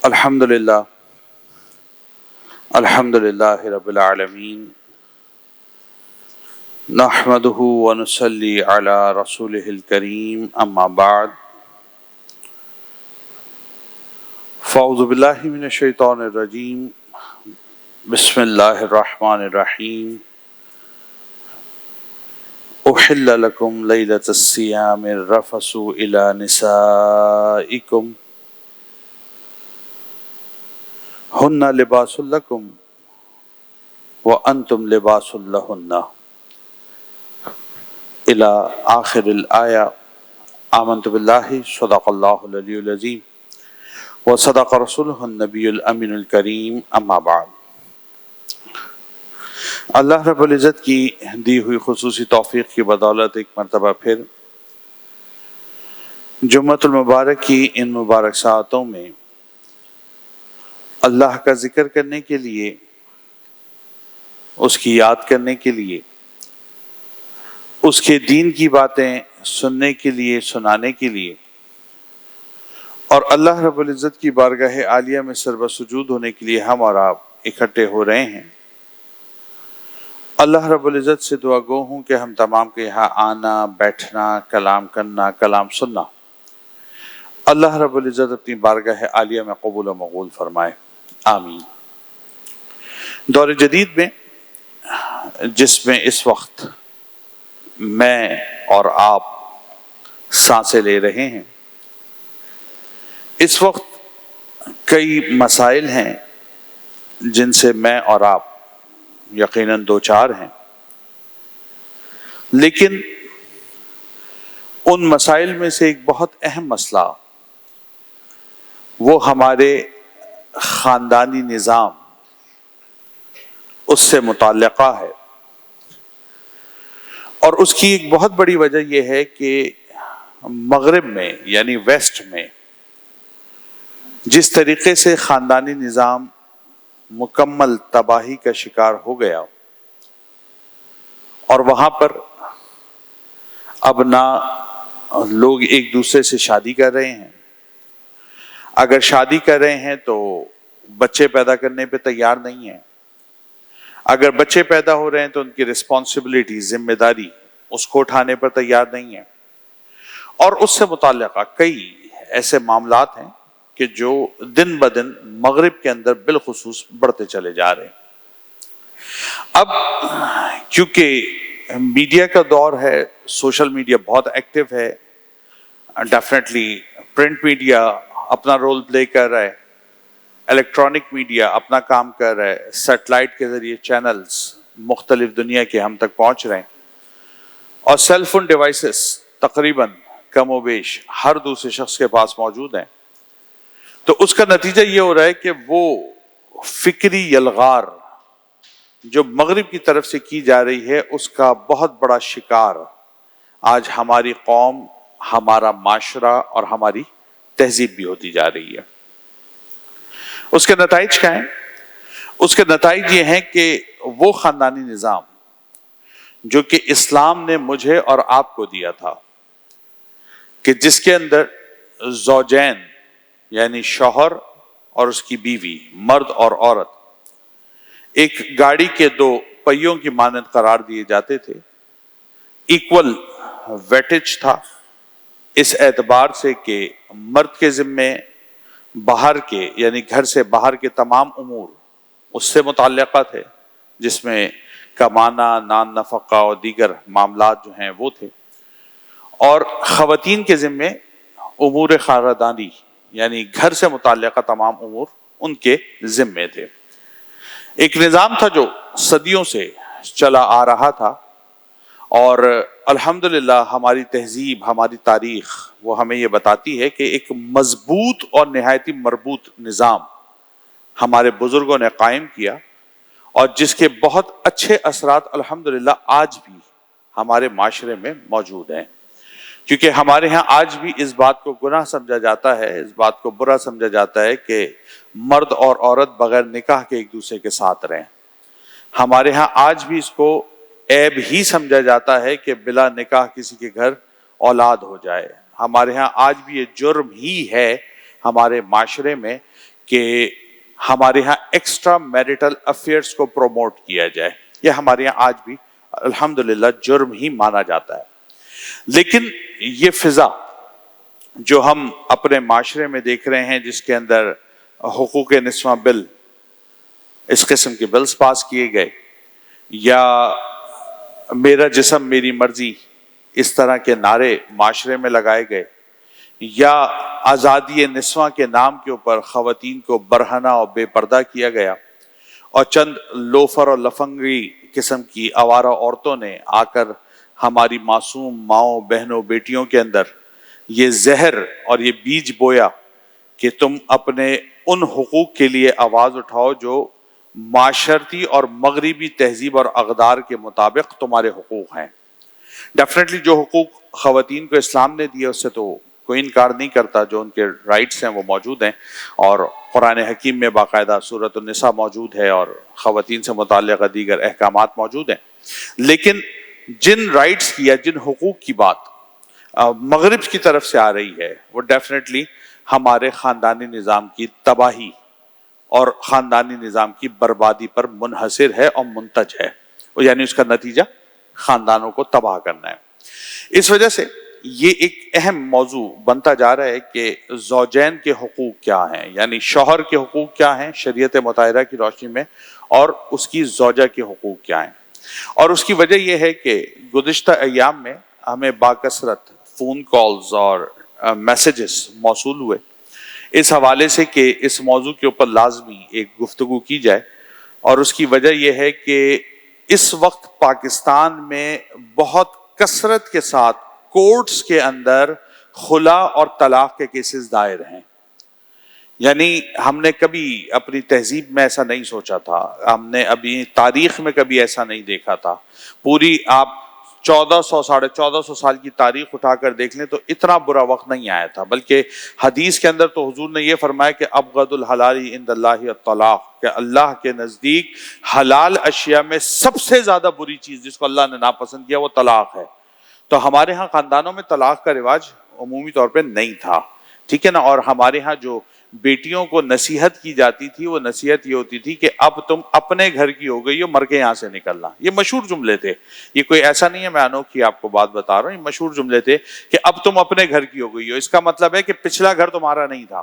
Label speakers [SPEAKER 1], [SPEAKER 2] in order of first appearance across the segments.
[SPEAKER 1] الحمدللہ الحمدللہ رب العالمین نحمدہ ونصلی علی رسولہ الکریم اما بعد فاعوذ باللہ من الشیطان الرجیم بسم اللہ الرحمن الرحیم احل لکم لیلۃ الصیام الرفث الی نسائکم ہن لباس لکم وانتم لباس لہن الی آخر الآیہ آمنت باللہ صدق اللہ العلی العظیم وصدق رسولہ النبی الامین الکریم اما بعد۔ اللہ رب العزت کی دی ہوئی خصوصی توفیق کی بدولت ایک مرتبہ پھر جمعۃ المبارک کی ان مبارک ساعتوں میں اللہ کا ذکر کرنے کے لیے، اس کی یاد کرنے کے لیے، اس کے دین کی باتیں سننے کے لیے، سنانے کے لیے، اور اللہ رب العزت کی بارگاہ عالیہ میں سربہ سجود ہونے کے لیے ہم اور آپ اکٹھے ہو رہے ہیں۔ اللہ رب العزت سے دعا گو ہوں کہ ہم تمام کے یہاں آنا، بیٹھنا، کلام کرنا، کلام سننا اللہ رب العزت اپنی بارگاہ عالیہ میں قبول و مقبول فرمائے، آمین۔ دور جدید میں جس میں اس وقت میں اور آپ سانسیں لے رہے ہیں، اس وقت کئی مسائل ہیں جن سے میں اور آپ یقیناً دو چار ہیں، لیکن ان مسائل میں سے ایک بہت اہم مسئلہ وہ ہمارے خاندانی نظام اس سے متعلقہ ہے، اور اس کی ایک بہت بڑی وجہ یہ ہے کہ مغرب میں یعنی ویسٹ میں جس طریقے سے خاندانی نظام مکمل تباہی کا شکار ہو گیا، اور وہاں پر اب نہ لوگ ایک دوسرے سے شادی کر رہے ہیں، اگر شادی کر رہے ہیں تو بچے پیدا کرنے پہ تیار نہیں ہیں، اگر بچے پیدا ہو رہے ہیں تو ان کی رسپانسبلٹی، ذمہ داری اس کو اٹھانے پر تیار نہیں ہے، اور اس سے متعلقہ کئی ایسے معاملات ہیں کہ جو دن بدن مغرب کے اندر بالخصوص بڑھتے چلے جا رہے ہیں۔ اب کیونکہ میڈیا کا دور ہے، سوشل میڈیا بہت ایکٹیو ہے، ڈیفینیٹلی پرنٹ میڈیا اپنا رول پلے کر رہا ہے، الیکٹرانک میڈیا اپنا کام کر رہا ہے، سیٹلائٹ کے ذریعے چینلز مختلف دنیا کے ہم تک پہنچ رہے ہیں، اور سیل فون ڈیوائسز تقریباً کم و بیش ہر دوسرے شخص کے پاس موجود ہیں۔ تو اس کا نتیجہ یہ ہو رہا ہے کہ وہ فکری یلغار جو مغرب کی طرف سے کی جا رہی ہے، اس کا بہت بڑا شکار آج ہماری قوم، ہمارا معاشرہ اور ہماری تہذیب بھی ہوتی جا رہی ہے۔ اس کے نتائج کیا ہیں؟ اس کے نتائج یہ ہیں کہ وہ خاندانی نظام جو کہ اسلام نے مجھے اور آپ کو دیا تھا، کہ جس کے اندر زوجین یعنی شوہر اور اس کی بیوی، مرد اور عورت، ایک گاڑی کے دو پہیوں کی مانند قرار دیے جاتے تھے، ایکول ویٹیج تھا، اس اعتبار سے کہ مرد کے ذمے باہر کے یعنی گھر سے باہر کے تمام امور اس سے متعلقہ تھے، جس میں کمانا، نان نفقہ اور دیگر معاملات جو ہیں وہ تھے، اور خواتین کے ذمے امور خاندانی یعنی گھر سے متعلقہ تمام امور ان کے ذمے تھے۔ ایک نظام تھا جو صدیوں سے چلا آ رہا تھا، اور الحمدللہ ہماری تہذیب، ہماری تاریخ وہ ہمیں یہ بتاتی ہے کہ ایک مضبوط اور نہایت مربوط نظام ہمارے بزرگوں نے قائم کیا، اور جس کے بہت اچھے اثرات الحمدللہ آج بھی ہمارے معاشرے میں موجود ہیں، کیونکہ ہمارے ہاں آج بھی اس بات کو گناہ سمجھا جاتا ہے، اس بات کو برا سمجھا جاتا ہے کہ مرد اور عورت بغیر نکاح کے ایک دوسرے کے ساتھ رہیں۔ ہمارے ہاں آج بھی اس کو عیب ہی سمجھا جاتا ہے کہ بلا نکاح کسی کے گھر اولاد ہو جائے۔ ہمارے ہاں آج بھی یہ جرم ہی ہے ہمارے معاشرے میں کہ ہمارے ہاں ایکسٹرا میریٹل افیئرس کو پروموٹ کیا جائے. یہ ہمارے یہاں آج بھی الحمدللہ جرم ہی مانا جاتا ہے. لیکن یہ فضا جو ہم اپنے معاشرے میں دیکھ رہے ہیں جس کے اندر حقوق نسواں بل، اس قسم کے بلز پاس کیے گئے، یا میرا جسم میری مرضی اس طرح کے نعرے معاشرے میں لگائے گئے، یا آزادی نسواں کے نام کے اوپر خواتین کو برہنہ اور بے پردہ کیا گیا، اور چند لوفر اور لفنگی قسم کی آوارہ عورتوں نے آ کر ہماری معصوم ماؤں بہنوں بیٹیوں کے اندر یہ زہر اور یہ بیج بویا کہ تم اپنے ان حقوق کے لیے آواز اٹھاؤ جو معاشرتی اور مغربی تہذیب اور اقدار کے مطابق تمہارے حقوق ہیں. ڈیفینیٹلی جو حقوق خواتین کو اسلام نے دیے اس سے تو کوئی انکار نہیں کرتا، جو ان کے رائٹس ہیں وہ موجود ہیں، اور قرآن حکیم میں باقاعدہ سورۃ النساء موجود ہے اور خواتین سے متعلقہ دیگر احکامات موجود ہیں. لیکن جن رائٹس کی یا جن حقوق کی بات مغرب کی طرف سے آ رہی ہے وہ ڈیفینیٹلی ہمارے خاندانی نظام کی تباہی اور خاندانی نظام کی بربادی پر منحصر ہے اور منتج ہے، یعنی اس کا نتیجہ خاندانوں کو تباہ کرنا ہے. اس وجہ سے یہ ایک اہم موضوع بنتا جا رہا ہے کہ زوجین کے حقوق کیا ہیں، یعنی شوہر کے حقوق کیا ہیں شریعت مطہرہ کی روشنی میں، اور اس کی زوجہ کے حقوق کیا ہیں. اور اس کی وجہ یہ ہے کہ گزشتہ ایام میں ہمیں باکثرت فون کالز اور میسیجز موصول ہوئے اس حوالے سے کہ اس موضوع کے اوپر لازمی ایک گفتگو کی جائے. اور اس کی وجہ یہ ہے کہ اس وقت پاکستان میں بہت کثرت کے ساتھ کورٹس کے اندر خلا اور طلاق کے کیسز دائر ہیں. یعنی ہم نے کبھی اپنی تہذیب میں ایسا نہیں سوچا تھا، ہم نے ابھی تاریخ میں کبھی ایسا نہیں دیکھا تھا. پوری آپ 1400 سال کی تاریخ اٹھا کر دیکھ لیں تو اتنا برا وقت نہیں آیا تھا. بلکہ حدیث کے اندر تو حضور نے یہ فرمایا کہ ابغض الحلال عند اللہ الطلاق، کہ اللہ کے نزدیک حلال اشیاء میں سب سے زیادہ بری چیز جس کو اللہ نے ناپسند کیا وہ طلاق ہے. تو ہمارے ہاں خاندانوں میں طلاق کا رواج عمومی طور پہ نہیں تھا، ٹھیک ہے نا. اور ہمارے ہاں جو بیٹیوں کو نصیحت کی جاتی تھی وہ نصیحت یہ ہوتی تھی کہ اب تم اپنے گھر کی ہو گئی ہو، مر کے یہاں سے نکلنا. یہ مشہور جملے تھے، یہ کوئی ایسا نہیں ہے میں انوکھی آپ کو بات بتا رہا ہوں، یہ مشہور جملے تھے کہ اب تم اپنے گھر کی ہو گئی ہو. اس کا مطلب ہے کہ پچھلا گھر تمہارا نہیں تھا.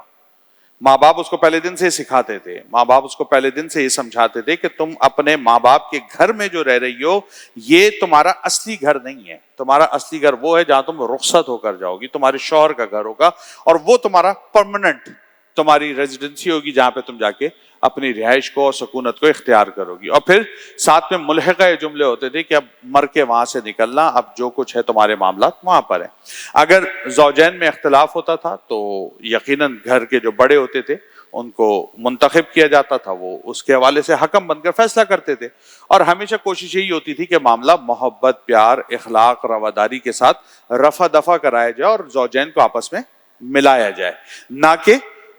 [SPEAKER 1] ماں باپ اس کو پہلے دن سے سکھاتے تھے، ماں باپ اس کو پہلے دن سے یہ سمجھاتے تھے کہ تم اپنے ماں باپ کے گھر میں جو رہ رہی ہو یہ تمہارا اصلی گھر نہیں ہے. تمہارا اصلی گھر وہ ہے جہاں تم رخصت ہو کر جاؤ گی، تمہارے شوہر کا گھر ہوگا، اور وہ تمہارا پرماننٹ تمہاری ریزیڈنسی ہوگی جہاں پہ تم جا کے اپنی رہائش کو اور سکونت کو اختیار کرو گی. اور پھر ساتھ میں ملحقہ یہ جملے ہوتے تھے کہ اب مر کے وہاں سے نکلنا، اب جو کچھ ہے تمہارے معاملات وہاں پر ہیں. اگر زوجین میں اختلاف ہوتا تھا تو یقیناً گھر کے جو بڑے ہوتے تھے ان کو منتخب کیا جاتا تھا، وہ اس کے حوالے سے حکم بن کر فیصلہ کرتے تھے. اور ہمیشہ کوشش یہی ہوتی تھی کہ معاملہ محبت، پیار، اخلاق، رواداری کے ساتھ رفع دفع کرایا جائے اور زوجین کو آپس میں ملایا جائے، نہ کہ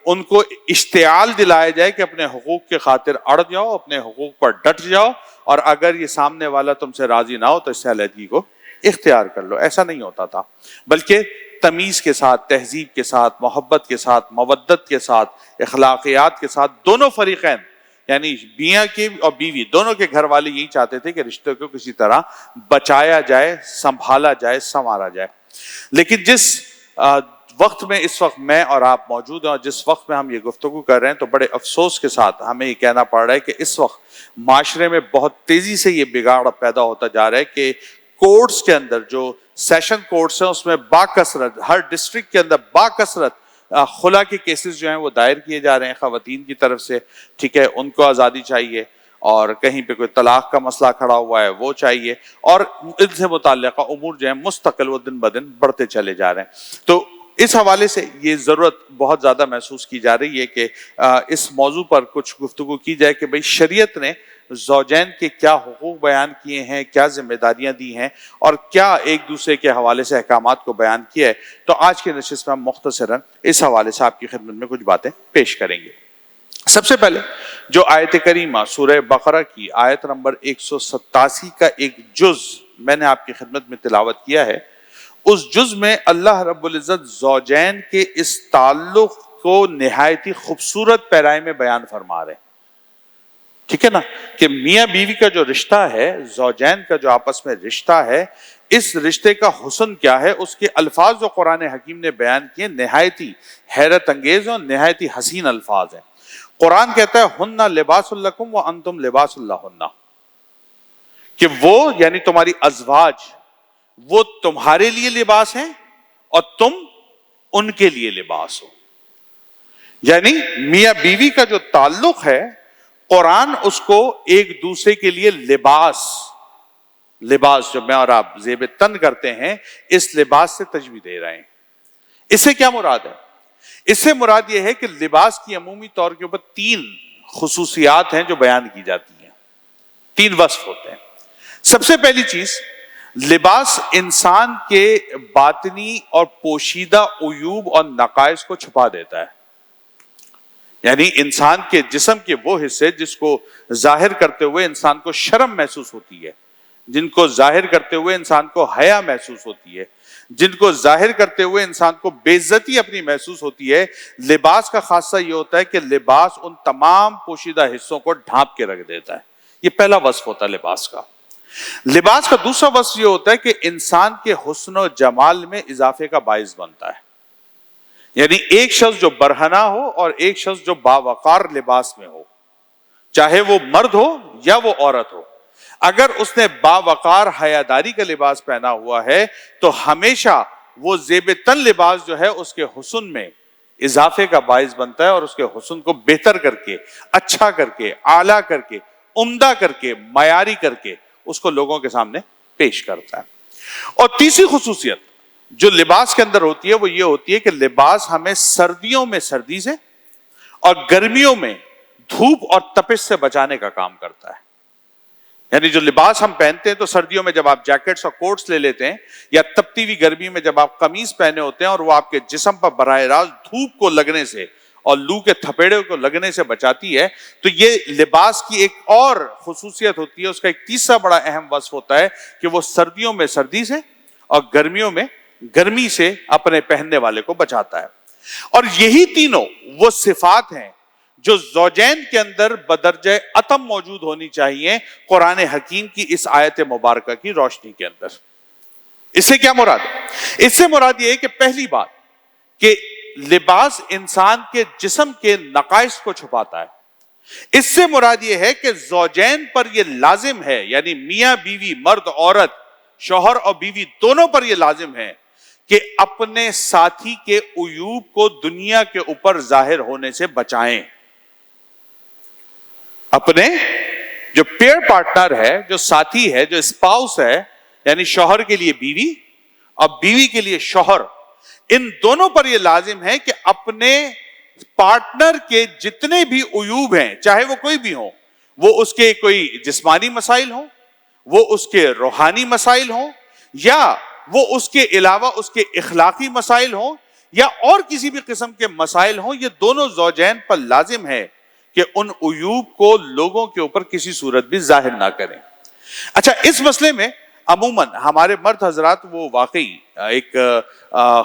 [SPEAKER 1] ان کو اشتعال دلایا جائے کہ اپنے حقوق کے خاطر اڑ جاؤ، اپنے حقوق پر ڈٹ جاؤ، اور اگر یہ سامنے والا تم سے راضی نہ ہو تو اس سے علیحدگی کو اختیار کر لو. ایسا نہیں ہوتا تھا، بلکہ تمیز کے ساتھ، تہذیب کے ساتھ، محبت کے ساتھ، مودت کے ساتھ، اخلاقیات کے ساتھ دونوں فریقین یعنی میاں کی اور بیوی دونوں کے گھر والے یہی چاہتے تھے کہ رشتے کو کسی طرح بچایا جائے، سنبھالا جائے، سنوارا جائے. لیکن جس وقت میں اس وقت میں اور آپ موجود ہیں اور جس وقت میں ہم یہ گفتگو کر رہے ہیں تو بڑے افسوس کے ساتھ ہمیں یہ کہنا پڑ رہا ہے کہ اس وقت معاشرے میں بہت تیزی سے یہ بگاڑ پیدا ہوتا جا رہا ہے کہ کورٹس کے اندر جو سیشن کورٹس ہیں اس میں باکثرت ہر ڈسٹرکٹ کے اندر باکثرت خلا کے کیسز جو ہیں وہ دائر کیے جا رہے ہیں خواتین کی طرف سے، ٹھیک ہے، ان کو آزادی چاہیے، اور کہیں پہ کوئی طلاق کا مسئلہ کھڑا ہوا ہے وہ چاہیے، اور ان سے متعلقہ امور جو ہیں مستقل وہ دن بدن بڑھتے چلے جا رہے ہیں. تو اس حوالے سے یہ ضرورت بہت زیادہ محسوس کی جا رہی ہے کہ اس موضوع پر کچھ گفتگو کی جائے کہ بھئی شریعت نے زوجین کے کیا حقوق بیان کیے ہیں، کیا ذمہ داریاں دی ہیں، اور کیا ایک دوسرے کے حوالے سے احکامات کو بیان کیا ہے. تو آج کے نشست میں ہم مختصراً اس حوالے سے آپ کی خدمت میں کچھ باتیں پیش کریں گے. سب سے پہلے جو آیت کریمہ سورہ بقرہ کی آیت نمبر 187 کا ایک جز میں نے آپ کی خدمت میں تلاوت کیا ہے، اس جز میں اللہ رب العزت زوجین کے اس تعلق کو نہایت ہی خوبصورت پیرائے میں بیان فرما رہے ہیں. ٹھیک ہے نا, کہ میاں بیوی کا جو رشتہ ہے, زوجین کا جو آپس میں رشتہ ہے, اس رشتے کا حسن کیا ہے, اس کے الفاظ جو قرآن حکیم نے بیان کیے نہایت ہی حیرت انگیز اور نہایت ہی حسین الفاظ ہیں. قرآن کہتا ہے ہن لباس لکم وانتم لباس لہن, کہ وہ یعنی تمہاری ازواج وہ تمہارے لیے لباس ہیں اور تم ان کے لیے لباس ہو. یعنی میاں بیوی کا جو تعلق ہے, قرآن اس کو ایک دوسرے کے لیے لباس جو میں اور آپ زیب تن کرتے ہیں, اس لباس سے تشبیہ دے رہے ہیں. اس سے کیا مراد ہے؟ اس سے مراد یہ ہے کہ لباس کی عمومی طور کے اوپر 3 خصوصیات ہیں جو بیان کی جاتی ہیں, 3 وصف ہوتے ہیں. سب سے پہلی چیز, لباس انسان کے باطنی اور پوشیدہ عیوب اور نقائص کو چھپا دیتا ہے. یعنی انسان کے جسم کے وہ حصے جس کو ظاہر کرتے ہوئے انسان کو شرم محسوس ہوتی ہے, جن کو ظاہر کرتے ہوئے انسان کو حیا محسوس ہوتی ہے, جن کو ظاہر کرتے ہوئے انسان کو بے عزتی اپنی محسوس ہوتی ہے, لباس کا خاصہ یہ ہوتا ہے کہ لباس ان تمام پوشیدہ حصوں کو ڈھانپ کے رکھ دیتا ہے. یہ پہلا وصف ہوتا ہے لباس کا. لباس کا دوسرا وصف یہ ہوتا ہے کہ انسان کے حسن و جمال میں اضافے کا باعث بنتا ہے. یعنی ایک شخص جو برہنہ ہو اور ایک شخص جو باوقار لباس میں ہو, چاہے وہ مرد ہو یا وہ عورت ہو, اگر اس نے باوقار حیاداری کا لباس پہنا ہوا ہے تو ہمیشہ وہ زیب تن لباس جو ہے اس کے حسن میں اضافے کا باعث بنتا ہے اور اس کے حسن کو بہتر کر کے, اچھا کر کے, اعلیٰ کر کے, عمدہ کر کے, معیاری کر کے اس کو لوگوں کے سامنے پیش کرتا ہے. اور تیسری خصوصیت جو لباس کے اندر ہوتی ہے وہ یہ ہوتی ہے کہ لباس ہمیں سردیوں میں سردی سے اور گرمیوں میں دھوپ اور تپش سے بچانے کا کام کرتا ہے. یعنی جو لباس ہم پہنتے ہیں تو سردیوں میں جب آپ جیکٹس اور کوٹس لے لیتے ہیں, یا تپتی ہوئی گرمی میں جب آپ قمیص پہنے ہوتے ہیں اور وہ آپ کے جسم پر براہ راست دھوپ کو لگنے سے اور لو کے تھپیڑے کو لگنے سے بچاتی ہے, تو یہ لباس کی ایک اور خصوصیت ہوتی ہے. اس کا ایک تیسرا بڑا اہم وصف ہوتا ہے کہ وہ سردیوں میں سردی سے اور گرمیوں میں گرمی سے اپنے پہننے والے کو بچاتا ہے. اور یہی تینوں وہ صفات ہیں جو زوجین کے اندر بدرجہ اتم موجود ہونی چاہیے قرآن حکیم کی اس آیت مبارکہ کی روشنی کے اندر. اس سے کیا مراد ہے؟ اس سے مراد یہ ہے کہ پہلی بات کہ لباس انسان کے جسم کے نقائص کو چھپاتا ہے. اس سے مراد یہ ہے کہ زوجین پر یہ لازم ہے, یعنی میاں بیوی, مرد عورت, شوہر اور بیوی دونوں پر یہ لازم ہے کہ اپنے ساتھی کے عیوب کو دنیا کے اوپر ظاہر ہونے سے بچائیں. اپنے جو پیئر پارٹنر ہے, جو ساتھی ہے, جو اسپاؤس ہے, یعنی شوہر کے لیے بیوی اور بیوی کے لیے شوہر, ان دونوں پر یہ لازم ہے کہ اپنے پارٹنر کے جتنے بھی عیوب ہیں, چاہے وہ کوئی بھی ہوں, وہ اس کے کوئی جسمانی مسائل ہوں, وہ اس کے روحانی مسائل ہوں, یا وہ اس کے علاوہ اس کے اخلاقی مسائل ہوں, یا اور کسی بھی قسم کے مسائل ہوں, یہ دونوں زوجین پر لازم ہے کہ ان عیوب کو لوگوں کے اوپر کسی صورت بھی ظاہر نہ کریں. اچھا, اس مسئلے میں عموماً ہمارے مرد حضرات وہ واقعی ایک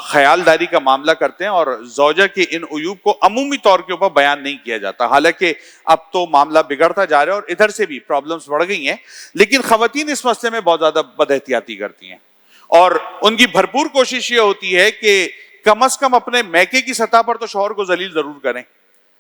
[SPEAKER 1] خیالداری کا معاملہ کرتے ہیں اور زوجہ کے ان عیوب کو عمومی طور کے اوپر بیان نہیں کیا جاتا. حالانکہ اب تو معاملہ بگڑتا جا رہا ہے اور ادھر سے بھی پرابلمز بڑھ گئی ہیں, لیکن خواتین اس مسئلے میں بہت زیادہ بد احتیاطی کرتی ہیں اور ان کی بھرپور کوشش یہ ہوتی ہے کہ کم از کم اپنے میکے کی سطح پر تو شوہر کو ذلیل ضرور کریں.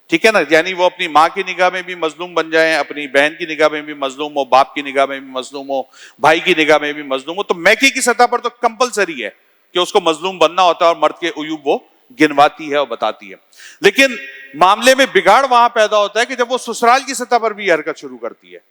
[SPEAKER 1] ٹھیک ہے نا, یعنی وہ اپنی ماں کی نگاہ میں بھی مظلوم بن جائیں, اپنی بہن کی نگاہ میں بھی مظلوم ہو, باپ کی نگاہ میں بھی مظلوم ہو, بھائی کی نگاہ میں بھی مظلوم ہو. تو میکے کی سطح پر تو کمپلسری ہے کہ اس کو مظلوم بننا ہوتا ہے اور مرد کے عیوب وہ گنواتی ہے اور بتاتی ہے. لیکن معاملے میں بگاڑ وہاں پیدا ہوتا ہے کہ جب وہ سسرال کی سطح پر بھی یہ حرکت شروع کرتی ہے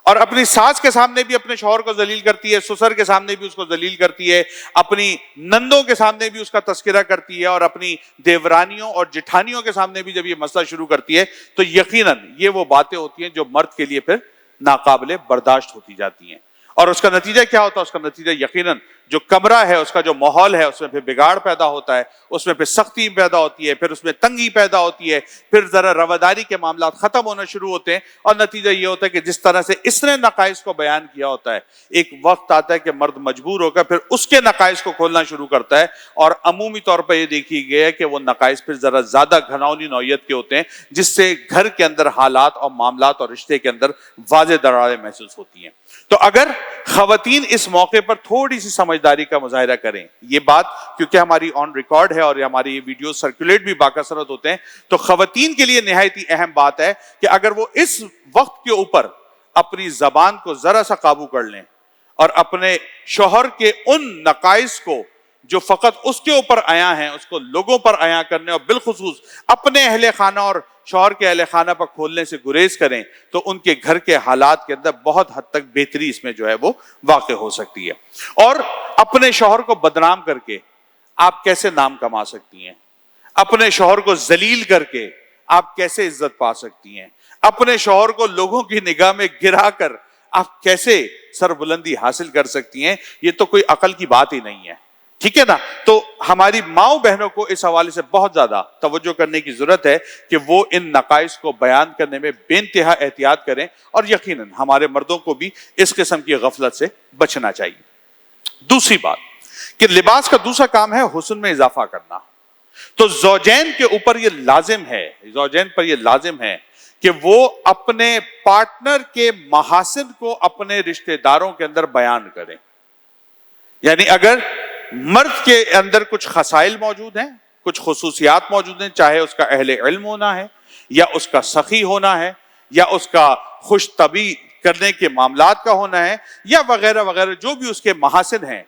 [SPEAKER 1] اور اپنی ساس کے سامنے بھی اپنے شوہر کو ذلیل کرتی ہے, سسر کے سامنے بھی اس کو ذلیل کرتی ہے, اپنی نندوں کے سامنے بھی اس کا تذکرہ کرتی ہے, اور اپنی دیورانیوں اور جٹھانیوں کے سامنے بھی جب یہ مسئلہ شروع کرتی ہے تو یقیناً یہ وہ باتیں ہوتی ہیں جو مرد کے لیے پھر ناقابل برداشت ہوتی جاتی ہیں. اور اس کا نتیجہ کیا ہوتا ہے؟ اس کا نتیجہ یقیناً جو کمرہ ہے اس کا جو ماحول ہے اس میں پھر بگاڑ پیدا ہوتا ہے، اس میں پھر سختی پیدا ہوتی ہے، پھر اس میں تنگی پیدا ہوتی ہے، پھر ذرا رواداری کے معاملات ختم ہونا شروع ہوتے ہیں، اور نتیجہ یہ ہوتا ہے کہ جس طرح سے اس نے نقائص کو بیان کیا ہوتا ہے، ایک وقت آتا ہے کہ مرد مجبور ہو کر پھر اس کے نقائص کو کھولنا شروع کرتا ہے، اور عمومی طور پر یہ دیکھی گئی ہے کہ وہ نقائص پھر ذرا زیادہ گھناؤنی نوعیت کے ہوتے ہیں، جس سے گھر کے اندر حالات اور معاملات اور رشتے کے اندر واضح دراڑیں محسوس ہوتی ہیں۔ تو اگر خواتین اس موقع پر تھوڑی سی سمجھداری کا مظاہرہ کریں، یہ بات کیونکہ ہماری آن ریکارڈ ہے اور ہماری ویڈیو سرکولیٹ بھی باکثرت ہوتے ہیں، تو خواتین کے لیے نہایت ہی اہم بات ہے کہ اگر وہ اس وقت کے اوپر اپنی زبان کو ذرا سا قابو کر لیں اور اپنے شوہر کے ان نقائص کو جو فقط اس کے اوپر آیا ہیں اس کو لوگوں پر آیا کرنے، اور بالخصوص اپنے اہل خانہ اور شوہر کے اہل خانہ پر کھولنے سے گریز کریں، تو ان کے گھر کے حالات کے اندر بہت حد تک بہتری اس میں جو ہے وہ واقع ہو سکتی ہے۔ اور اپنے شوہر کو بدنام کر کے آپ کیسے نام کما سکتی ہیں، اپنے شوہر کو ذلیل کر کے آپ کیسے عزت پا سکتی ہیں، اپنے شوہر کو لوگوں کی نگاہ میں گرا کر آپ کیسے سربلندی حاصل کر سکتی ہیں، یہ تو کوئی عقل کی بات ہی نہیں ہے، ٹھیک ہے نا؟ تو ہماری ماؤں بہنوں کو اس حوالے سے بہت زیادہ توجہ کرنے کی ضرورت ہے کہ وہ ان نقائص کو بیان کرنے میں بے انتہا احتیاط کریں، اور یقیناً ہمارے مردوں کو بھی اس قسم کی غفلت سے بچنا چاہیے۔ دوسری بات کہ لباس کا دوسرا کام ہے حسن میں اضافہ کرنا، تو زوجین کے اوپر یہ لازم ہے، زوجین پر یہ لازم ہے کہ وہ اپنے پارٹنر کے محاسن کو اپنے رشتہ داروں کے اندر بیان کریں۔ یعنی اگر مرد کے اندر کچھ خصائل موجود ہیں، کچھ خصوصیات موجود ہیں، چاہے اس کا اہل علم ہونا ہے، یا اس کا سخی ہونا ہے، یا اس کا خوش طبعی کرنے کے معاملات کا ہونا ہے، یا وغیرہ وغیرہ جو بھی اس کے محاسن ہیں،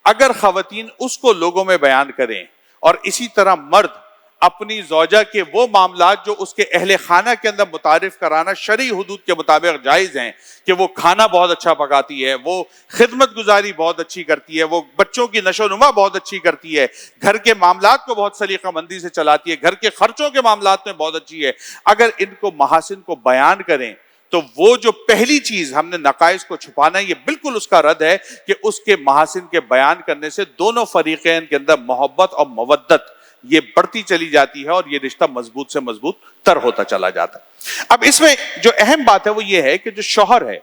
[SPEAKER 1] اگر خواتین اس کو لوگوں میں بیان کریں، اور اسی طرح مرد اپنی زوجہ کے وہ معاملات جو اس کے اہل خانہ کے اندر متعارف کرانا شرعی حدود کے مطابق جائز ہیں، کہ وہ کھانا بہت اچھا پکاتی ہے، وہ خدمت گزاری بہت اچھی کرتی ہے، وہ بچوں کی نشو و نما بہت اچھی کرتی ہے، گھر کے معاملات کو بہت سلیقہ مندی سے چلاتی ہے، گھر کے خرچوں کے معاملات میں بہت اچھی ہے، اگر ان کو محاسن کو بیان کریں تو وہ جو پہلی چیز ہم نے نقائص کو چھپانا ہے، یہ بالکل اس کا رد ہے کہ اس کے محاسن کے بیان کرنے سے دونوں فریقین کے اندر محبت اور مودت یہ بڑھتی چلی جاتی ہے، اور یہ رشتہ مضبوط سے مضبوط تر ہوتا چلا جاتا ہے۔ اب اس میں جو اہم بات ہے وہ یہ ہے کہ جو شوہر ہے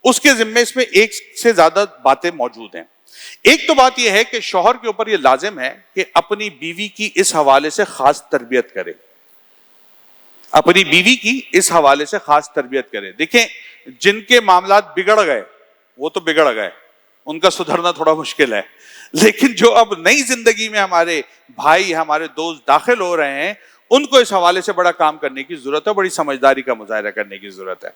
[SPEAKER 1] اس کے ذمے اس میں ایک سے زیادہ باتیں موجود ہیں۔ ایک تو بات یہ ہے کہ شوہر کے اوپر یہ لازم ہے کہ اپنی بیوی کی اس حوالے سے خاص تربیت کرے، اپنی بیوی کی اس حوالے سے خاص تربیت کرے۔ دیکھیں، جن کے معاملات بگڑ گئے وہ تو بگڑ گئے، ان کا سدھرنا تھوڑا مشکل ہے، لیکن جو اب نئی زندگی میں ہمارے بھائی ہمارے دوست داخل ہو رہے ہیں، ان کو اس حوالے سے بڑا کام کرنے کی ضرورت ہے، بڑی سمجھداری کا مظاہرہ کرنے کی ضرورت ہے۔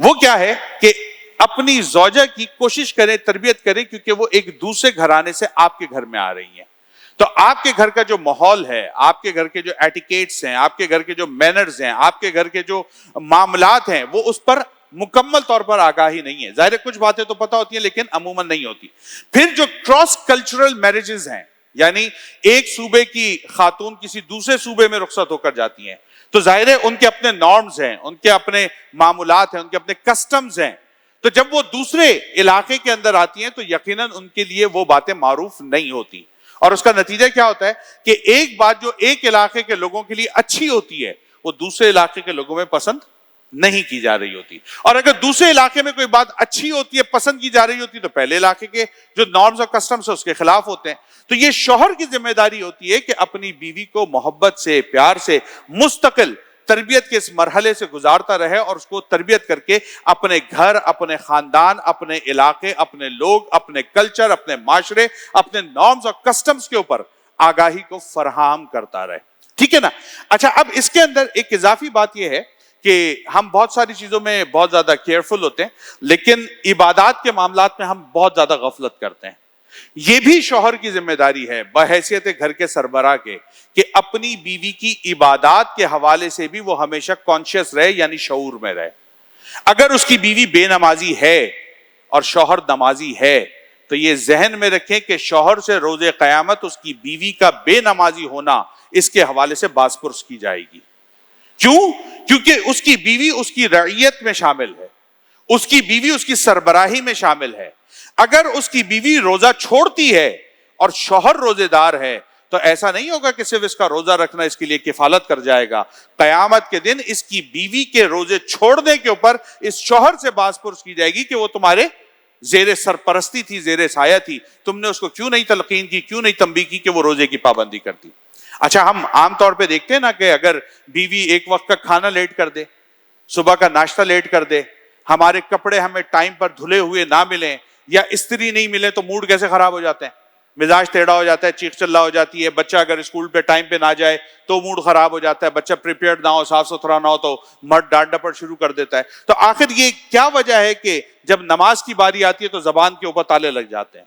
[SPEAKER 1] وہ کیا ہے کہ اپنی زوجہ کی کوشش کریں، تربیت کریں، کیونکہ وہ ایک دوسرے گھرانے سے آپ کے گھر میں آ رہی ہیں، تو آپ کے گھر کا جو ماحول ہے، آپ کے گھر کے جو ایٹیکیٹس ہیں، آپ کے گھر کے جو مینرز ہیں، آپ کے گھر کے جو معاملات ہیں، وہ اس پر مکمل طور پر آگاہی نہیں ہے۔ ظاہر ہے کچھ باتیں تو پتہ ہوتی ہیں لیکن عموماً نہیں ہوتی۔ پھر جو کراس کلچرل میرجز ہیں، یعنی ایک صوبے کی خاتون کسی دوسرے صوبے میں رخصت ہو کر جاتی ہیں، تو ظاہر ہے ان کے اپنے نارمز ہیں، ان کے اپنے معمولات ہیں، ان کے اپنے کسٹمز ہیں، تو جب وہ دوسرے علاقے کے اندر آتی ہیں تو یقیناً ان کے لیے وہ باتیں معروف نہیں ہوتی، اور اس کا نتیجہ کیا ہوتا ہے کہ ایک بات جو ایک علاقے کے لوگوں کے لیے اچھی ہوتی ہے وہ دوسرے علاقے کے لوگوں میں پسند نہیں کی جا رہی ہوتی، اور اگر دوسرے علاقے میں کوئی بات اچھی ہوتی ہے، پسند کی جا رہی ہوتی، تو پہلے علاقے کے جو نارمز اور کسٹمز ہیں اس کے خلاف ہوتے ہیں۔ تو یہ شوہر کی ذمہ داری ہوتی ہے کہ اپنی بیوی کو محبت سے، پیار سے، مستقل تربیت کے اس مرحلے سے گزارتا رہے، اور اس کو تربیت کر کے اپنے گھر، اپنے خاندان، اپنے علاقے، اپنے لوگ، اپنے کلچر، اپنے معاشرے، اپنے نارمز اور کسٹمز کے اوپر آگاہی کو فراہم کرتا رہے، ٹھیک ہے نا؟ اچھا، اب اس کے اندر ایک اضافی بات یہ ہے کہ ہم بہت ساری چیزوں میں بہت زیادہ کیئرفل ہوتے ہیں، لیکن عبادات کے معاملات میں ہم بہت زیادہ غفلت کرتے ہیں۔ یہ بھی شوہر کی ذمہ داری ہے بحیثیت گھر کے سربراہ کے کہ اپنی بیوی کی عبادات کے حوالے سے بھی وہ ہمیشہ کانشیس رہے، یعنی شعور میں رہے۔ اگر اس کی بیوی بے نمازی ہے اور شوہر نمازی ہے تو یہ ذہن میں رکھیں کہ شوہر سے روز قیامت اس کی بیوی کا بے نمازی ہونا اس کے حوالے سے باز پرس کی جائے گی۔ کیوں؟ کیونکہ اس کی بیوی اس کی رعیت میں شامل ہے، اس کی بیوی اس کی سربراہی میں شامل ہے. اگر اس کی بیوی روزہ چھوڑتی ہے اور شوہر روزے دار ہے تو ایسا نہیں ہوگا کہ صرف اس کا روزہ رکھنا اس کے لیے کفالت کر جائے گا. قیامت کے دن اس کی بیوی کے روزے چھوڑنے کے اوپر اس شوہر سے باز پرس کی جائے گی کہ وہ تمہارے زیر سرپرستی تھی, زیر سایہ تھی, تم نے اس کو کیوں نہیں تلقین کی, کیوں نہیں تنبیہ کی کہ وہ روزے کی پابندی کرتی. اچھا, ہم عام طور پہ دیکھتے ہیں نا کہ اگر بیوی ایک وقت کا کھانا لیٹ کر دے, صبح کا ناشتہ لیٹ کر دے, ہمارے کپڑے ہمیں ٹائم پر دھلے ہوئے نہ ملیں یا استری نہیں ملے تو موڈ کیسے خراب ہو جاتے ہیں, مزاج ٹیڑھا ہو جاتا ہے, چیخ چلا ہو جاتی ہے. بچہ اگر اسکول پہ ٹائم پہ نہ جائے تو موڈ خراب ہو جاتا ہے, بچہ پریپیئرڈ نہ ہو, صاف ستھرا نہ ہو تو مرد ڈانٹ ڈپٹ شروع کر دیتا ہے. تو آخر یہ کیا وجہ ہے کہ جب نماز کی باری آتی ہے تو زبان کے اوپر تالے لگ جاتے ہیں؟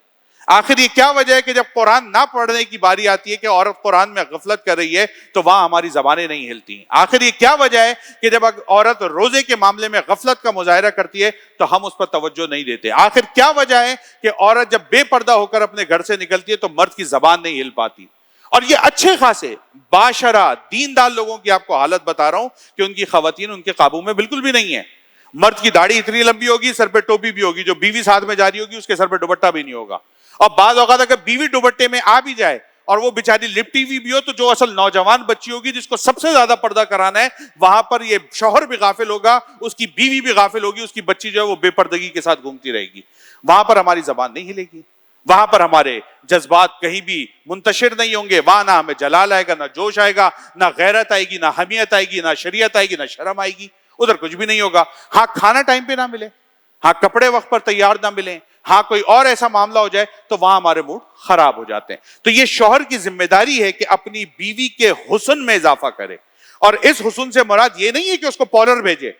[SPEAKER 1] آخر یہ کیا وجہ ہے کہ جب قرآن نہ پڑھنے کی باری آتی ہے کہ عورت قرآن میں غفلت کر رہی ہے تو وہاں ہماری زبانیں نہیں ہلتی ہیں؟ آخر یہ کیا وجہ ہے کہ جب عورت روزے کے معاملے میں غفلت کا مظاہرہ کرتی ہے تو ہم اس پر توجہ نہیں دیتے؟ آخر کیا وجہ ہے کہ عورت جب بے پردہ ہو کر اپنے گھر سے نکلتی ہے تو مرد کی زبان نہیں ہل پاتی؟ اور یہ اچھے خاصے باشرہ دیندار لوگوں کی آپ کو حالت بتا رہا ہوں کہ ان کی خواتین ان کے قابو میں بالکل بھی نہیں ہے. مرد کی داڑھی اتنی لمبی ہوگی, سر پہ ٹوپی بھی ہوگی, جو بیوی ساتھ میں جاری ہوگی اس کے سر پہ دوپٹہ بھی نہیں ہوگا. اور بعض اوقات اگر بیوی دوپٹے میں آ بھی جائے اور وہ بیچاری لپٹی ہوئی بھی ہو تو جو اصل نوجوان بچی ہوگی جس کو سب سے زیادہ پردہ کرانا ہے وہاں پر یہ شوہر بھی غافل ہوگا, اس کی بیوی بھی غافل ہوگی, اس کی بچی جو ہے وہ بے پردگی کے ساتھ گھومتی رہے گی. وہاں پر ہماری زبان نہیں ہلے گی, وہاں پر ہمارے جذبات کہیں بھی منتشر نہیں ہوں گے, وہاں نہ ہمیں جلال آئے گا, نہ جوش آئے گا, نہ غیرت آئے گی, نہ حمیت آئے گی, نہ شریعت آئے گی, نہ شرم آئے گی. ادھر کچھ بھی نہیں ہوگا. ہاں, کھانا ٹائم پہ نہ ملے, ہاں کپڑے وقت پر تیار نہ ملیں, ہاں کوئی اور ایسا معاملہ ہو جائے تو وہاں ہمارے موڈ خراب ہو جاتے ہیں. تو یہ شوہر کی ذمہ داری ہے کہ اپنی بیوی کے حسن میں اضافہ کرے. اور اس حسن سے مراد یہ نہیں ہے کہ اس کو پاؤڈر بھیجے,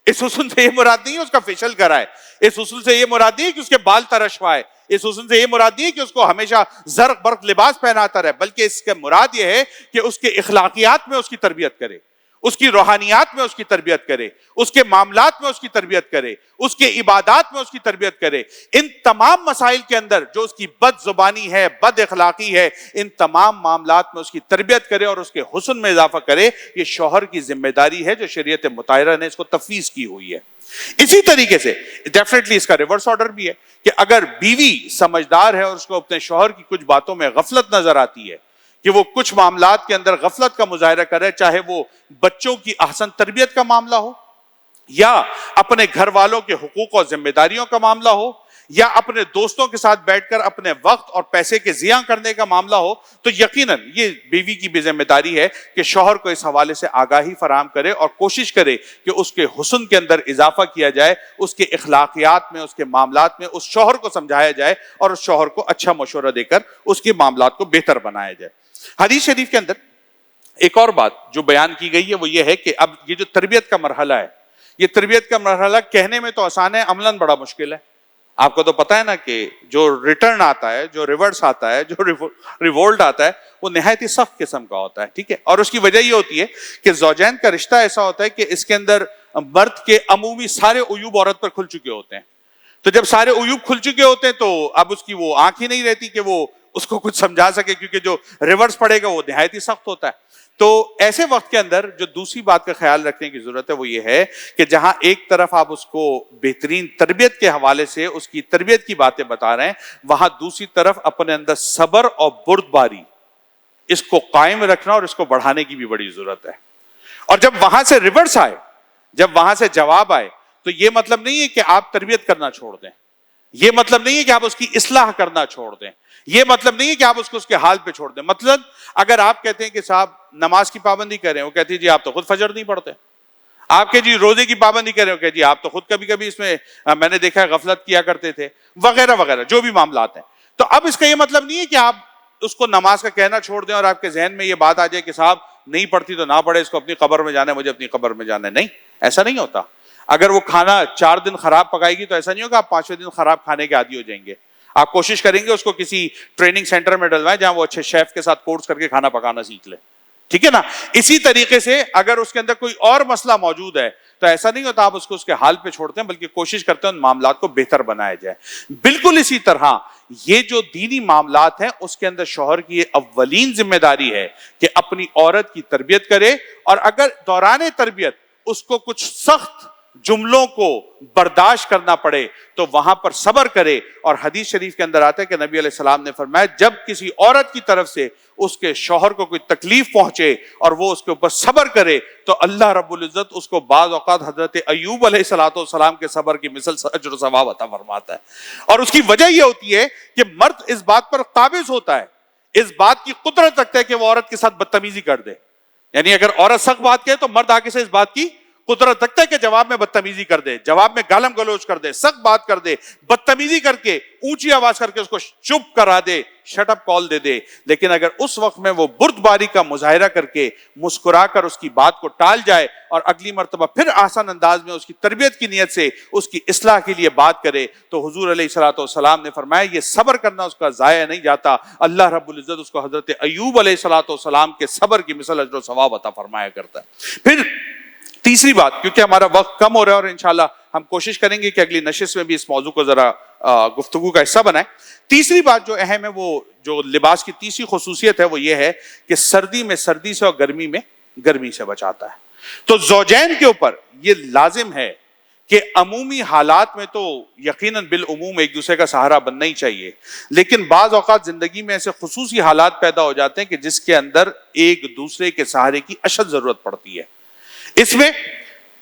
[SPEAKER 1] اس حسن سے یہ مراد نہیں ہے اس کا فیشل کرائے, اس حسن سے یہ مراد نہیں ہے کہ اس کے بال ترشوائے, اس حسن سے یہ مراد نہیں ہے کہ اس کو ہمیشہ زرق برق لباس پہناتا رہے, بلکہ اس کے مراد یہ ہے کہ اس کے اخلاقیات میں اس کی تربیت کرے, اس کی روحانیات میں اس کی تربیت کرے, اس کے معاملات میں اس کی تربیت کرے, اس کے عبادات میں اس کی تربیت کرے. ان تمام مسائل کے اندر جو اس کی بد زبانی ہے, بد اخلاقی ہے, ان تمام معاملات میں اس کی تربیت کرے اور اس کے حسن میں اضافہ کرے. یہ شوہر کی ذمہ داری ہے جو شریعت مطہرہ نے اس کو تفویض کی ہوئی ہے. اسی طریقے سے ڈیفینیٹلی اس کا ریورس آرڈر بھی ہے کہ اگر بیوی سمجھدار ہے اور اس کو اپنے شوہر کی کچھ باتوں میں غفلت نظر آتی ہے کہ وہ کچھ معاملات کے اندر غفلت کا مظاہرہ کرے, چاہے وہ بچوں کی احسن تربیت کا معاملہ ہو یا اپنے گھر والوں کے حقوق اور ذمہ داریوں کا معاملہ ہو یا اپنے دوستوں کے ساتھ بیٹھ کر اپنے وقت اور پیسے کے ضیاع کرنے کا معاملہ ہو, تو یقیناً یہ بیوی کی بھی ذمہ داری ہے کہ شوہر کو اس حوالے سے آگاہی فراہم کرے اور کوشش کرے کہ اس کے حسن کے اندر اضافہ کیا جائے, اس کے اخلاقیات میں, اس کے معاملات میں اس شوہر کو سمجھایا جائے اور اس شوہر کو اچھا مشورہ دے کر اس کے معاملات کو بہتر بنایا جائے. حدیث شریف کے اندر ایک اور بات جو بیان کی گئی ہے وہ یہ ہے کہ اب یہ جو تربیت کا مرحلہ ہے, یہ تربیت کا مرحلہ کہنے میں تو آسان ہے, عملاً بڑا مشکل ہے. آپ کو تو پتا ہے نا کہ جو ریٹرن آتا ہے, جو ریورس آتا ہے, جو ریوولٹ آتا ہے وہ نہایت ہی سخت قسم کا ہوتا ہے, ٹھیک ہے. اور اس کی وجہ یہ ہوتی ہے کہ زوجین کا رشتہ ایسا ہوتا ہے کہ اس کے اندر مرد کے عمومی سارے عیوب عورت پر کھل چکے ہوتے ہیں. تو جب سارے عیوب کھل چکے ہوتے ہیں تو اب اس کی وہ آنکھ ہی نہیں رہتی کہ وہ اس کو کچھ سمجھا سکے, کیونکہ جو ریورس پڑے گا وہ نہایت ہی سخت ہوتا ہے. تو ایسے وقت کے اندر جو دوسری بات کا خیال رکھنے کی ضرورت ہے وہ یہ ہے کہ جہاں ایک طرف آپ اس کو بہترین تربیت کے حوالے سے اس کی تربیت کی باتیں بتا رہے ہیں, وہاں دوسری طرف اپنے اندر صبر اور بردباری اس کو قائم رکھنا اور اس کو بڑھانے کی بھی بڑی ضرورت ہے. اور جب وہاں سے ریورس آئے, جب وہاں سے جواب آئے, تو یہ مطلب نہیں ہے کہ آپ تربیت کرنا چھوڑ دیں, یہ مطلب نہیں ہے کہ آپ اس کی اصلاح کرنا چھوڑ دیں, یہ مطلب نہیں ہے کہ آپ اس کو اس کے حال پہ چھوڑ دیں. مطلب اگر آپ کہتے ہیں کہ صاحب نماز کی پابندی کریں, وہ کہتی ہے جی آپ تو خود فجر نہیں پڑھتے. آپ کہ جی روزے کی پابندی کریں, وہ کہ جی آپ تو خود کبھی کبھی اس میں میں نے دیکھا ہے غفلت کیا کرتے تھے, وغیرہ وغیرہ جو بھی معاملات ہیں. تو اب اس کا یہ مطلب نہیں ہے کہ آپ اس کو نماز کا کہنا چھوڑ دیں اور آپ کے ذہن میں یہ بات آ جائے کہ صاحب نہیں پڑھتی تو نہ پڑھے, اس کو اپنی قبر میں جانا ہے, مجھے اپنی قبر میں جانا ہے. نہیں, ایسا نہیں ہوتا. اگر وہ کھانا 4 دن خراب پکائے گی تو ایسا نہیں ہوگا آپ 5ویں دن خراب کھانے کے عادی ہو جائیں گے. آپ کوشش کریں گے اس کو کسی ٹریننگ سینٹر میں ڈلوائیں جہاں وہ اچھے شیف کے ساتھ کورس کر کے کھانا پکانا سیکھ لے, ٹھیک ہے نا. اسی طریقے سے اگر اس کے اندر کوئی اور مسئلہ موجود ہے تو ایسا نہیں ہوتا آپ اس کو اس کے حال پہ چھوڑتے ہیں, بلکہ کوشش کرتے ہیں ان معاملات کو بہتر بنایا جائے. بالکل اسی طرح یہ جو دینی معاملات ہیں اس کے اندر شوہر کی اولین ذمہ داری ہے کہ اپنی عورت کی تربیت کرے, اور اگر دوران تربیت اس کو کچھ سخت جملوں کو برداشت کرنا پڑے تو وہاں پر صبر کرے. اور حدیث شریف کے اندر آتا ہے کہ نبی علیہ السلام نے فرمایا جب کسی عورت کی طرف سے اس کے شوہر کو کوئی تکلیف پہنچے اور وہ اس کے اوپر صبر کرے تو اللہ رب العزت اس کو بعض اوقات حضرت ایوب علیہ السلام کے صبر کی مثل اجر و ثواب عطا فرماتا ہے. اور اس کی وجہ یہ ہوتی ہے کہ مرد اس بات پر قابض ہوتا ہے, اس بات کی قدرت رکھتا ہے کہ وہ عورت کے ساتھ بدتمیزی کر دے. یعنی اگر عورت سخت بات کہے تو مرد آگے سے اس بات کی قدرت رکھتا ہے کہ جواب میں بدتمیزی کر دے, جواب میں گالم گلوچ کر دے, سخت بات کر دے, بدتمیزی کر کے اونچی آواز کر کے اس کو چپ کرا دے, شٹ اپ کال دے دے. لیکن اگر اس وقت میں وہ بردباری کا مظاہرہ کر کے مسکرا کر اس کی بات کو ٹال جائے اور اگلی مرتبہ پھر آسان انداز میں اس کی تربیت کی نیت سے اس کی اصلاح کے لیے بات کرے تو حضور علیہ الصلوۃ والسلام نے فرمایا یہ صبر کرنا اس کا ضائع نہیں جاتا. اللہ رب العزت اس کو حضرت ایوب علیہ الصلوۃ والسلام کے صبر کی مثل اجر و ثواب عطا فرمایا کرتا ہے. پھر تیسری بات, کیونکہ ہمارا وقت کم ہو رہا ہے اور انشاءاللہ ہم کوشش کریں گے کہ اگلی نشست میں بھی اس موضوع کو ذرا گفتگو کا حصہ بنائیں. تیسری بات جو اہم ہے, وہ جو لباس کی تیسری خصوصیت ہے وہ یہ ہے کہ سردی میں سردی سے اور گرمی میں گرمی سے بچاتا ہے. تو زوجین کے اوپر یہ لازم ہے کہ عمومی حالات میں تو یقیناً بالعموم ایک دوسرے کا سہارا بننا ہی چاہیے, لیکن بعض اوقات زندگی میں ایسے خصوصی حالات پیدا ہو جاتے ہیں کہ جس کے اندر ایک دوسرے کے سہارے کی اشد ضرورت پڑتی ہے. اس میں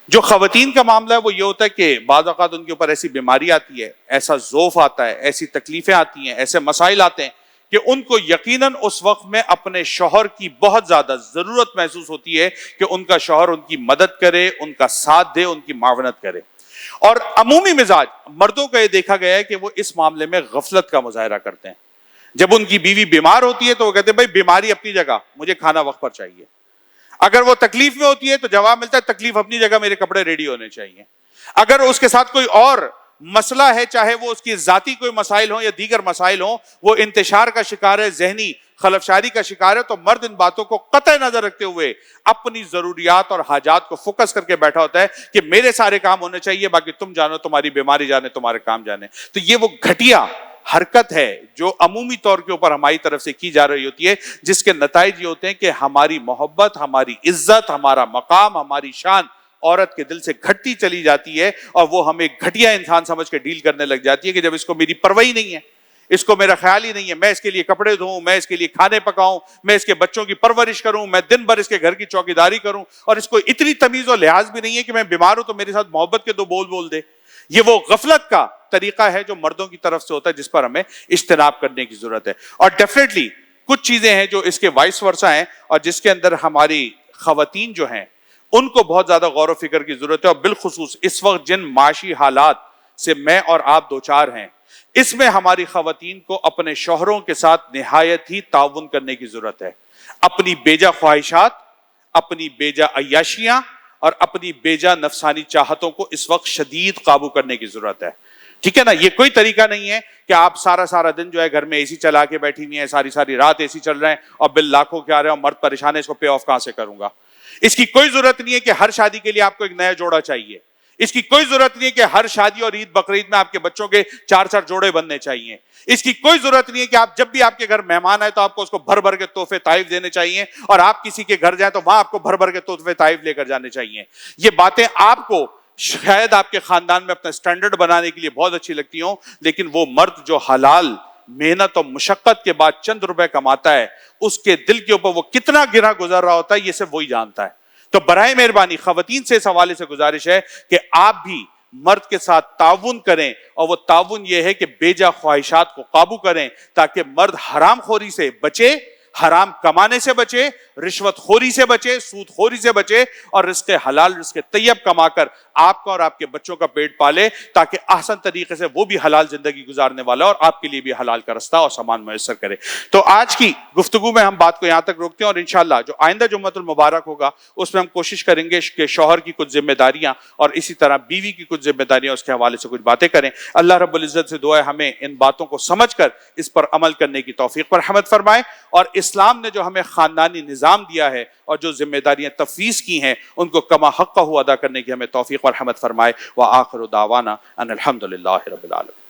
[SPEAKER 1] جو خواتین کا معاملہ ہے وہ یہ ہوتا ہے کہ بعض اوقات ان کے اوپر ایسی بیماری آتی ہے, ایسا ذوف آتا ہے, ایسی تکلیفیں آتی ہیں, ایسے مسائل آتے ہیں کہ ان کو یقیناً اس وقت میں اپنے شوہر کی بہت زیادہ ضرورت محسوس ہوتی ہے کہ ان کا شوہر ان کی مدد کرے, ان کا ساتھ دے, ان کی معاونت کرے. اور عمومی مزاج مردوں کا یہ دیکھا گیا ہے کہ وہ اس معاملے میں غفلت کا مظاہرہ کرتے ہیں. جب ان کی بیوی بیمار ہوتی ہے تو وہ کہتے ہیں بھائی بیماری اپنی جگہ, مجھے کھانا وقت پر چاہیے. اگر وہ تکلیف میں ہوتی ہے تو جواب ملتا ہے تکلیف اپنی جگہ, میرے کپڑے ریڈی ہونے چاہیے. اگر اس کے ساتھ کوئی اور مسئلہ ہے, چاہے وہ اس کی ذاتی کوئی مسائل ہوں یا دیگر مسائل ہوں, وہ انتشار کا شکار ہے, ذہنی خلفشاری کا شکار ہے, تو مرد ان باتوں کو قطع نظر رکھتے ہوئے اپنی ضروریات اور حاجات کو فوکس کر کے بیٹھا ہوتا ہے کہ میرے سارے کام ہونے چاہیے, باقی تم جانو, تمہاری بیماری جانے, تمہارے کام جانے. تو یہ وہ گھٹیا حرکت ہے جو عمومی طور کے اوپر ہماری طرف سے کی جا رہی ہوتی ہے, جس کے نتائج یہ ہوتے ہیں کہ ہماری محبت, ہماری عزت, ہمارا مقام, ہماری شان عورت کے دل سے گھٹتی چلی جاتی ہے اور وہ ہمیں گھٹیا انسان سمجھ کے ڈیل کرنے لگ جاتی ہے کہ جب اس کو میری پرواہ نہیں ہے, اس کو میرا خیال ہی نہیں ہے, میں اس کے لیے کپڑے دھوں, میں اس کے لیے کھانے پکاؤں, میں اس کے بچوں کی پرورش کروں, میں دن بھر اس کے گھر کی چوکیداری کروں, اور اس کو اتنی تمیز اور لحاظ بھی نہیں ہے کہ میں بیمار ہوں تو میرے ساتھ محبت کے دو بول بول دے. یہ وہ غفلت کا طریقہ ہے جو مردوں کی طرف سے ہوتا ہے, جس پر ہمیں اجتناب کرنے کی ضرورت ہے. اور ڈیفینیٹلی کچھ چیزیں ہیں جو اس کے وائس ورسا ہیں اور جس کے اندر ہماری خواتین جو ہیں ان کو بہت زیادہ غور و فکر کی ضرورت ہے. اور بالخصوص اس وقت جن معاشی حالات سے میں اور آپ دوچار ہیں, اس میں ہماری خواتین کو اپنے شوہروں کے ساتھ نہایت ہی تعاون کرنے کی ضرورت ہے. اپنی بیجا خواہشات, اپنی بیجا عیاشیاں اور اپنی بیجا نفسانی چاہتوں کو اس وقت شدید قابو کرنے کی ضرورت ہے. ٹھیک ہے نا, یہ کوئی طریقہ نہیں ہے کہ آپ سارا دن جو ہے گھر میں اے سی چلا کے بیٹھی ہوئی ہیں, ساری رات اے سی چل رہے ہیں اور بل لاکھوں کے آ رہے ہیں اور مرد پریشان ہے, اس کو پے آف کہاں سے کروں گا. اس کی کوئی ضرورت نہیں ہے کہ ہر شادی کے لیے آپ کو ایک نیا جوڑا چاہیے. اس کی کوئی ضرورت نہیں ہے کہ ہر شادی اور عید بقرعید میں آپ کے بچوں کے 4 جوڑے بننے چاہیے. اس کی کوئی ضرورت نہیں ہے کہ آپ جب بھی آپ کے گھر مہمان آئے تو آپ کو اس کو بھر کے تحفے تحائف دینے چاہیے, اور آپ کسی کے گھر جائیں تو وہاں آپ کو بھر کے تحفے تحائف لے کر جانے چاہیے. یہ باتیں آپ کو شاید آپ کے خاندان میں اپنا سٹینڈرڈ بنانے کے لیے بہت اچھی لگتی ہوں, لیکن وہ مرد جو حلال محنت اور مشقت کے بعد چند روپے کماتا ہے, اس کے دل کے اوپر وہ کتنا گرا گزر رہا ہوتا ہے, یہ صرف وہی جانتا ہے. تو برائے مہربانی خواتین سے اس حوالے سے گزارش ہے کہ آپ بھی مرد کے ساتھ تعاون کریں, اور وہ تعاون یہ ہے کہ بیجا خواہشات کو قابو کریں تاکہ مرد حرام خوری سے بچے, حرام کمانے سے بچے, رشوت خوری سے بچے, سود خوری سے بچے, اور رزق حلال رزق طیب کما کر آپ کا اور آپ کے بچوں کا پیٹ پالے, تاکہ احسن طریقے سے وہ بھی حلال زندگی گزارنے والا اور آپ کے لیے بھی حلال کا رستہ اور سامان میسر کرے. تو آج کی گفتگو میں ہم بات کو یہاں تک روکتے ہیں, اور انشاءاللہ جو آئندہ جمعۃ المبارک ہوگا اس میں ہم کوشش کریں گے کہ شوہر کی کچھ ذمہ داریاں اور اسی طرح بیوی کی کچھ ذمہ داریاں اس کے حوالے سے کچھ باتیں کریں. اللہ رب العزت سے دعا ہے ہمیں ان باتوں کو سمجھ کر اس پر عمل کرنے کی توفیق پر رحمت فرمائے, اور اسلام نے جو ہمیں خاندانی نظام دیا ہے اور جو ذمہ داریاں تفویض کی ہیں ان کو کما حقہ ادا کرنے کی ہمیں توفیق اور رحمت فرمائے. وآخر دعوانا ان الحمد للہ رب العالمین.